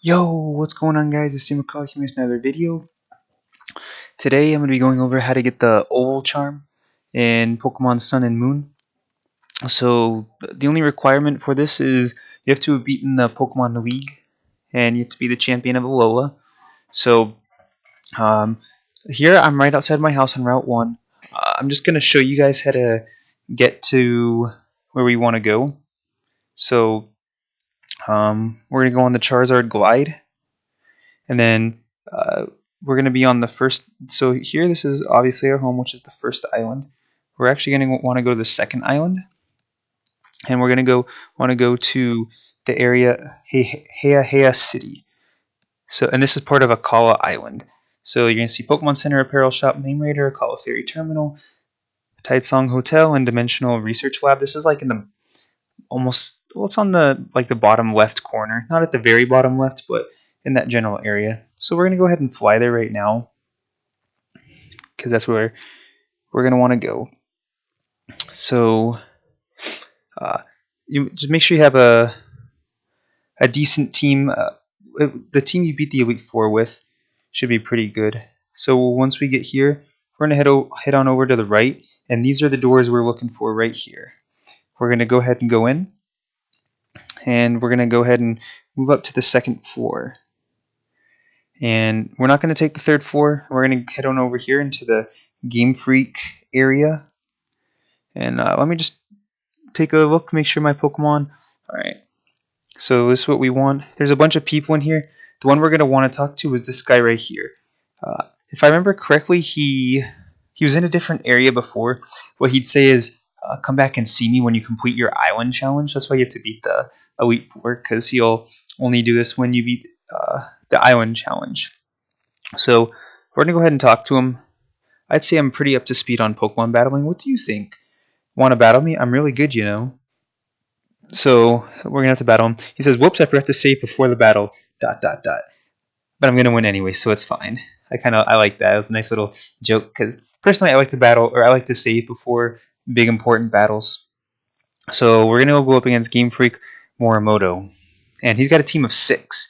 Yo, what's going on, guys? It's Morimoto here with another video. Today I'm going to be going over how to get the Oval Charm in Pokemon Sun and Moon. So the only requirement for this is you have to have beaten the Pokemon League and you have to be the champion of Alola. So um, here I'm right outside my house on Route 1. I'm just going to show you guys how to get to where we want to go. So we're going to go on the Charizard Glide. And then we're going to be on the first. So here, this is obviously our home, which is the first island. We're actually going to want to go to the second island, and we're going to want to go to the area Heihea City. So, and this is part of Akala Island. So you're going to see Pokemon Center, Apparel Shop, Name Raider, Akala Ferry Terminal, Tidesong Hotel, and Dimensional Research Lab. This is like in the almost, well, it's on the bottom left corner, not at the very bottom left, but in that general area. So we're going to go ahead and fly there right now because that's where we're going to want to go. So you just make sure you have a decent team. The team you beat the Elite Four with should be pretty good. So once we get here, we're going to head on over to the right, and these are the doors we're looking for right here. We're going to go ahead and go in, and we're going to go ahead and move up to the second floor. And we're not going to take the third floor. We're going to head on over here into the Game Freak area. And let me just take a look, make sure my Pokemon. Alright, so this is what we want. There's a bunch of people in here. The one we're going to want to talk to is this guy right here. If I remember correctly, he was in a different area before. What he'd say is, come back and see me when you complete your island challenge. That's why you have to beat the Elite Four, because he'll only do this when you beat the island challenge. So we're going to go ahead and talk to him. I'd say I'm pretty up to speed on Pokemon battling. What do you think? Want to battle me? I'm really good, you know. So we're gonna have to battle him. He says, "Whoops, I forgot to save before the battle." ... But I'm gonna win anyway, so it's fine. I like that. It was a nice little joke because personally, I like to battle or I like to save before big important battles. So we're gonna go up against Game Freak Morimoto, and he's got a team of 6.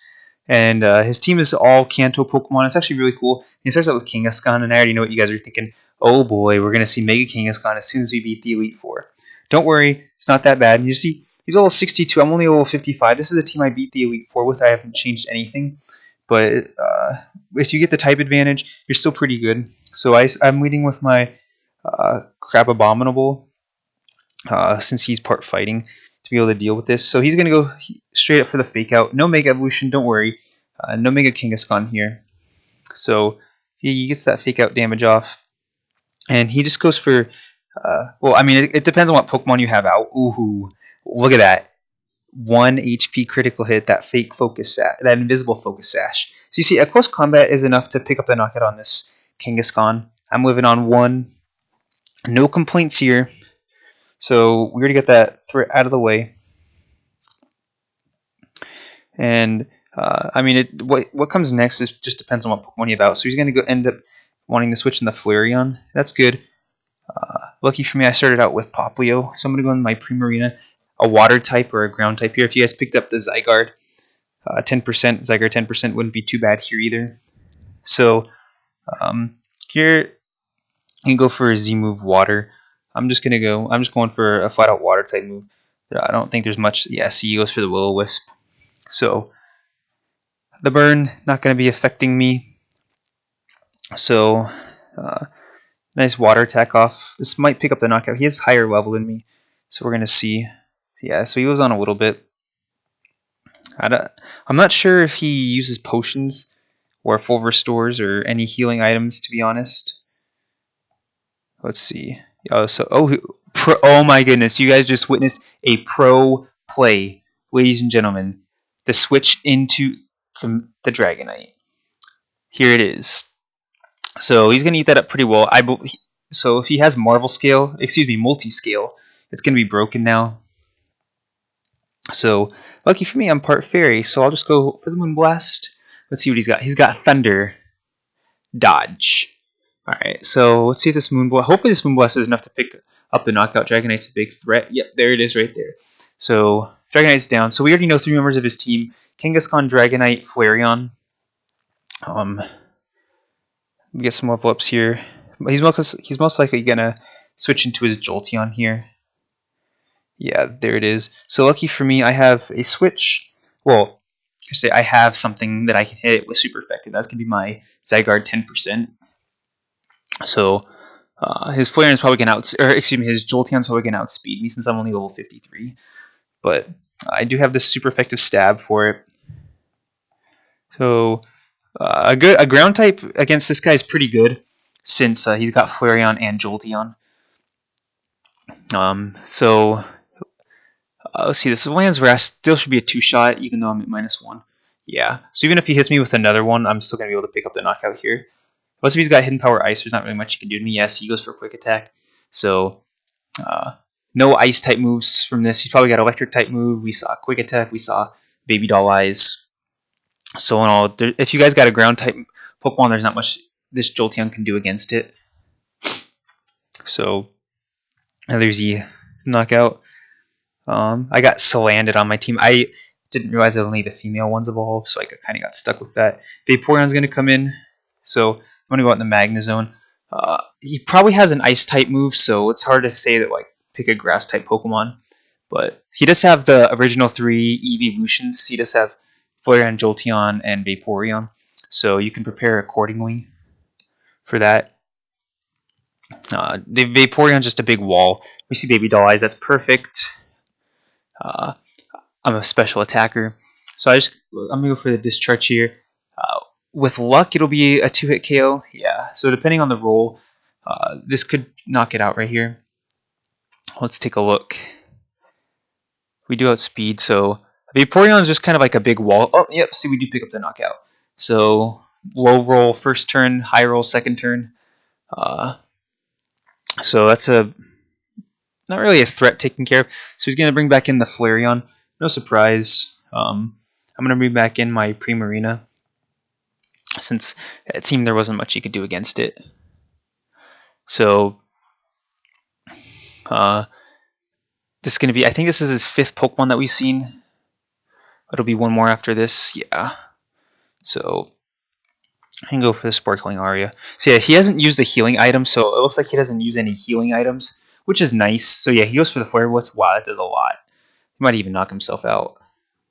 And his team is all Kanto Pokemon. It's actually really cool. He starts out with Kangaskhan, and I already know what you guys are thinking. Oh boy, we're going to see Mega Kangaskhan as soon as we beat the Elite Four. Don't worry, it's not that bad. You see, he's level 62. I'm only level 55. This is the team I beat the Elite Four with. I haven't changed anything. But if you get the type advantage, you're still pretty good. So I'm leading with my Crab Abominable since he's part fighting to be able to deal with this. So he's going to go straight up for the Fake Out. No Mega Evolution, don't worry. No Mega Kangaskhan here. So he gets that Fake Out damage off. And he just goes for... well, I mean, it depends on what Pokemon you have out. Ooh, look at that. 1 HP critical hit, that fake focus sash, that invisible focus sash. So you see, a close combat is enough to pick up the knockout on this Kangaskhan. I'm living on 1. No complaints here. So we already got that threat out of the way. And I mean, what comes next is just depends on what Pokemon you have out. So he's going to end up wanting to switch in the Flareon. That's good. Lucky for me, I started out with Poplio. So I'm going to go in my Primarina, a water type or a ground type here. If you guys picked up the Zygarde, 10%, Zygarde 10% wouldn't be too bad here either. So here you can go for a Z move water. I'm just going for a flat out water type move. I don't think there's much. Yeah, see, he goes for the Will-O-Wisp. So the burn not going to be affecting me. So nice water attack off. This might pick up the knockout. He has higher level than me, so we're going to see. Yeah, so he was on a little bit. I'm not sure if he uses potions or full restores or any healing items, to be honest. Let's see. Oh my goodness! You guys just witnessed a pro play, ladies and gentlemen. The switch into the Dragonite. Here it is. So he's going to eat that up pretty well. So if he has multi-scale, it's going to be broken now. So lucky for me, I'm part fairy, so I'll just go for the Moonblast. Let's see what he's got. He's got Thunder, Dodge. Alright, so let's see if this Moonblast... Hopefully this Moonblast is enough to pick up the Knockout Dragonite's a big threat. Yep, there it is right there. So Dragonite's down. So we already know 3 members of his team. Kangaskhan, Dragonite, Flareon. Get some level ups here. He's most likely gonna switch into his Jolteon here. Yeah, there it is. So lucky for me, I have a switch. Well, I have something that I can hit with super effective. That's gonna be my Zygarde 10%. So his Flareon is probably gonna his Jolteon's probably gonna outspeed me since I'm only level 53. But I do have this super effective stab for it. So a ground type against this guy is pretty good since he's got Flareon and Jolteon. So let's see. This Land's Rest still should be a 2-shot, even though I'm at -1. Yeah. So even if he hits me with another one, I'm still gonna be able to pick up the knockout here. Plus, if he's got Hidden Power Ice, there's not really much he can do to me. Yes, he goes for Quick Attack. So no Ice type moves from this. He's probably got Electric type move. We saw Quick Attack. We saw Baby Doll Eyes. So in all, if you guys got a ground type Pokemon, there's not much this Jolteon can do against it. So there's the knockout. I got Salandit on my team. I didn't realize that only the female ones evolve, so I kind of got stuck with that. Vaporeon's going to come in, so I'm going to go out in the Magna Zone. He probably has an Ice type move, so it's hard to say that pick a Grass type Pokemon. But he does have the original 3 evolutions. He does have Flareon, Jolteon, and Vaporeon, so you can prepare accordingly for that. The Vaporeon's just a big wall. We see Baby Doll Eyes. That's perfect. I'm a special attacker, so I'm gonna go for the Discharge here. With luck, it'll be a 2-hit KO. Yeah. So depending on the roll, this could knock it out right here. Let's take a look. We do outspeed, so Vaporeon is just kind of like a big wall. Oh, yep. See, we do pick up the knockout. So low roll first turn, high roll second turn. So that's not really a threat taken care of. So he's gonna bring back in the Flareon. No surprise. I'm gonna bring back in my Primarina, since it seemed there wasn't much he could do against it. So this is going to be, I think this is his 5th Pokemon that we've seen. It'll be one more after this. Yeah. So I can go for the Sparkling Aria. So yeah, he hasn't used a healing item, so it looks like he doesn't use any healing items, which is nice. So yeah, he goes for the Flare Blitz. Wow, that does a lot. He might even knock himself out.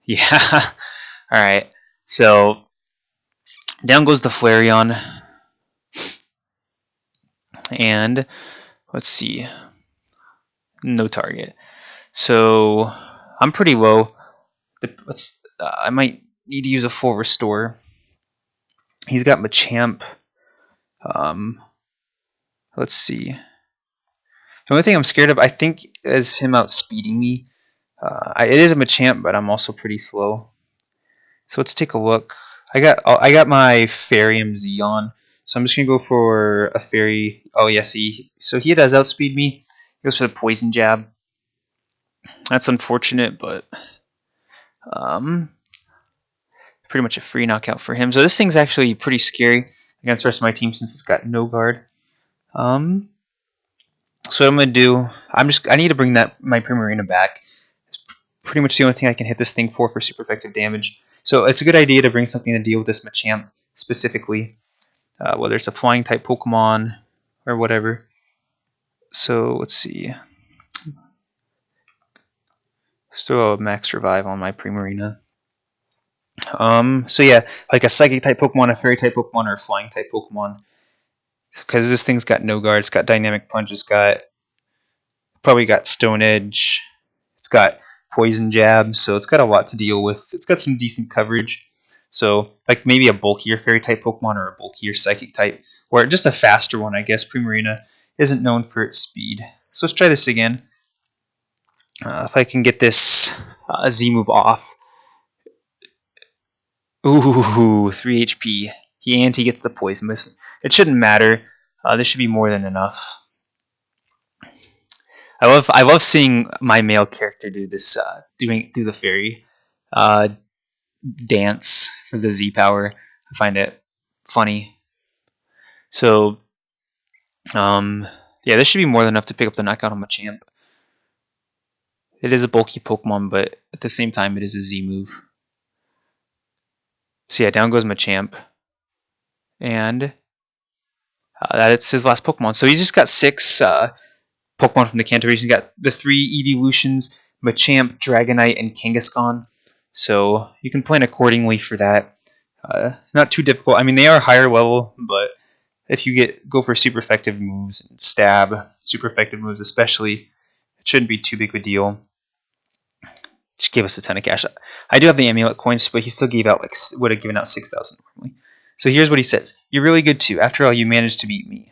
Yeah. Alright. So down goes the Flareon. And let's see. No target. So I'm pretty low. I might need to use a full restore. He's got Machamp. Let's see. The only thing I'm scared of, I think, is him outspeeding me. It is a Machamp, but I'm also pretty slow. So let's take a look. I got my Fairy Z on, so I'm just gonna go for a Fairy. Oh yeah, see, so he does outspeed me. He goes for the Poison Jab. That's unfortunate, but pretty much a free knockout for him. So this thing's actually pretty scary against the rest of my team since it's got no guard. So what I'm gonna do, I need to bring my Primarina back. It's pretty much the only thing I can hit this thing for super effective damage. So it's a good idea to bring something to deal with this Machamp specifically, whether it's a flying type Pokemon or whatever. So let's see. Let's throw a Max Revive on my Primarina. So yeah, like a Psychic type Pokemon, a Fairy type Pokemon, or a Flying type Pokemon. Because this thing's got no guard, it's got Dynamic Punch, it's probably got Stone Edge, it's got Poison Jab, so it's got a lot to deal with. It's got some decent coverage. So like maybe a bulkier Fairy type Pokemon or a bulkier Psychic type, or just a faster one, I guess. Primarina isn't known for its speed. So let's try this again. If I can get this Z move off. Ooh, 3 HP. He gets the poison mist. It shouldn't matter. This should be more than enough. I love seeing my male character do this, do the fairy dance for the Z power. I find it funny. So, yeah, this should be more than enough to pick up the knockout on Machamp. It is a bulky Pokemon, but at the same time, it is a Z move. So yeah, down goes Machamp. And that's his last Pokemon. So he's just got 6 Pokemon from the Kanto region. He's got the 3 evolutions, Machamp, Dragonite, and Kangaskhan. So you can plan accordingly for that. Not too difficult. I mean, they are higher level, but if you go for super effective moves and stab, super effective moves especially, it shouldn't be too big of a deal. Just gave us a ton of cash. I do have the amulet coins, but he still would have given out 6,000 normally. So here's what he says: "You're really good too. After all, you managed to beat me.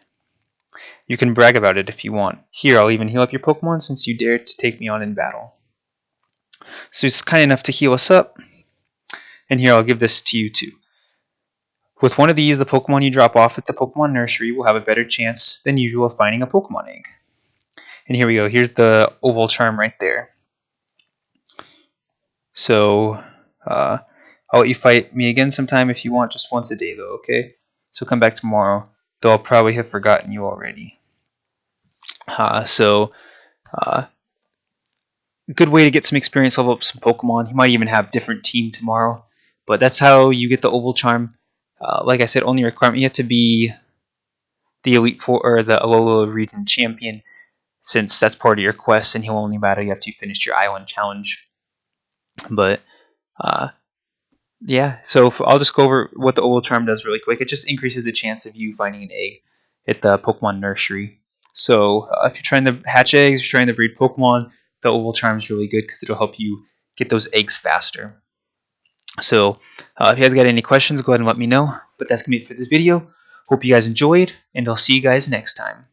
You can brag about it if you want. Here, I'll even heal up your Pokemon since you dared to take me on in battle." So he's kind enough to heal us up. And here, I'll give this to you too. With one of these, the Pokemon you drop off at the Pokemon Nursery will have a better chance than usual of finding a Pokemon egg. And here we go. Here's the oval charm right there. So I'll let you fight me again sometime if you want, just once a day though, okay? So come back tomorrow, though I'll probably have forgotten you already. So good way to get some experience, level up some Pokemon. You might even have different team tomorrow, but that's how you get the oval charm. Like I said, only requirement, you have to be the Elite Four or the Alola region champion, since that's part of your quest, and he'll only battle you after you finish your island challenge. But yeah, so I'll just go over what the oval charm does really quick. It just increases the chance of you finding an egg at the Pokemon Nursery. So if you're trying to hatch eggs, you're trying to breed Pokemon, the oval charm is really good because it'll help you get those eggs faster. So if you guys got any questions, go ahead and let me know. But that's going to be it for this video. Hope you guys enjoyed, and I'll see you guys next time.